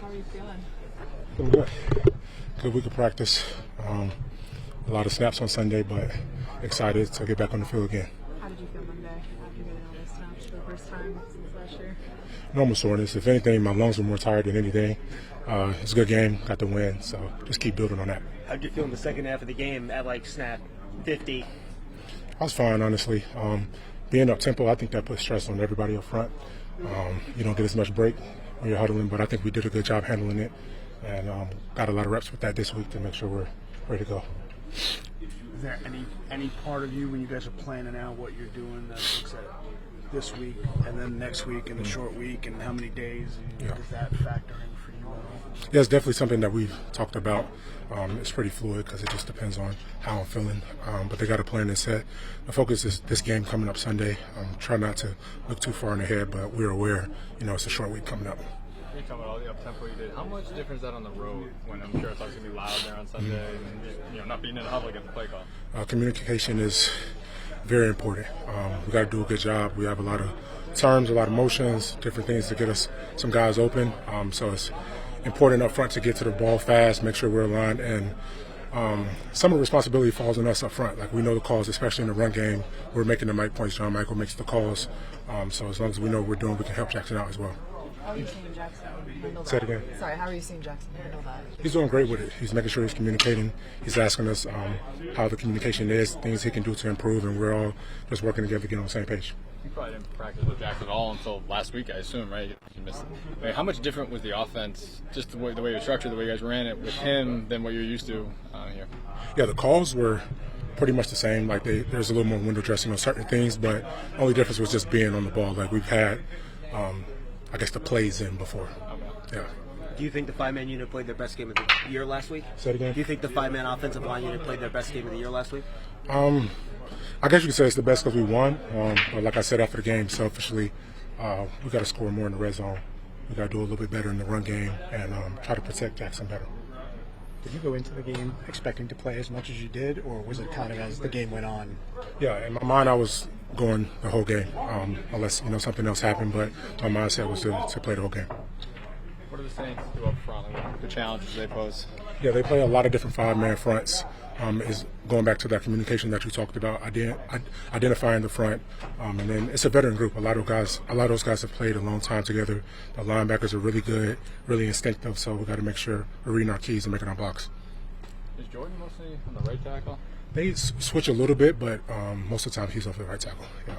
How are you feeling? Feeling good. Good week of practice. A lot of snaps on Sunday, but excited to get back on the field again. How did you feel Monday after getting all those snaps for the first time since last year? Normal soreness. If anything, my lungs were more tired than anything. It's a good game. Got the win, so just keep building on that. How'd you feel in the second half of the game at like snap 50? I was fine, honestly. Being up tempo, I think that puts stress on everybody up front. You don't get as much break when you're huddling, but I think we did a good job handling it, and got a lot of reps with that this week to make sure we're ready to go. Is there any part of you when you guys are planning out what you're doing that looks at this week and then next week and the short week and how many days? And does that factor in for you at all? Yeah, it's definitely something that we've talked about. It's pretty fluid because it just depends on how I'm feeling. But they got a plan and set. The focus is this game coming up Sunday. Try not to look too far in ahead, but we're aware, it's a short week coming up. You're talking about all the up-tempo you did. How much difference is that on the road when I'm sure it's always going to be loud there on Sunday and just, not being in a huddle against the play call? Communication is very important. We got to do a good job. We have a lot of terms, a lot of motions, different things to get us some guys open. So it's important up front to get to the ball fast, make sure we're aligned, and some of the responsibility falls on us up front. Like we know the calls, especially in the run game. We're making the right points. John Michael makes the calls. So as long as we know what we're doing, we can help Jaxson out as well. How are you seeing Jaxson handle that? Say it again. Sorry, how are you seeing Jaxson handle that? He's doing great with it. He's making sure he's communicating. He's asking us how the communication is, things he can do to improve, and we're all just working together to get on the same page. You probably didn't practice with Jaxson at all until last week, I assume, right? You missed it. I mean, how much different was the offense, just the way it was structured, the way you guys ran it with him than what you're used to here? Yeah, the calls were pretty much the same. Like there's a little more window dressing on certain things, but the only difference was just being on the ball. Like we've had, I guess, the plays in before. Yeah. Do you think the five-man unit played their best game of the year last week? Say it again. Do you think the five-man offensive line unit played their best game of the year last week? I guess you could say it's the best because we won. But like I said after the game, selfishly, we got to score more in the red zone. We got to do a little bit better in the run game and try to protect Jaxson better. Did you go into the game expecting to play as much as you did, or was it kind of as the game went on? Yeah, in my mind I was going the whole game, unless something else happened. But my mindset was to play the whole game. What are the Saints do up front? Like, the challenges they pose? Yeah, they play a lot of different five-man fronts. Is going back to that communication that you talked about, identifying the front, and then it's a veteran group. A lot of those guys have played a long time together. The linebackers are really good, really instinctive. So we got to make sure we're reading our keys and making our blocks. Is Jordan mostly on the right tackle? They switch a little bit, but most of the time he's off the right tackle. Yeah.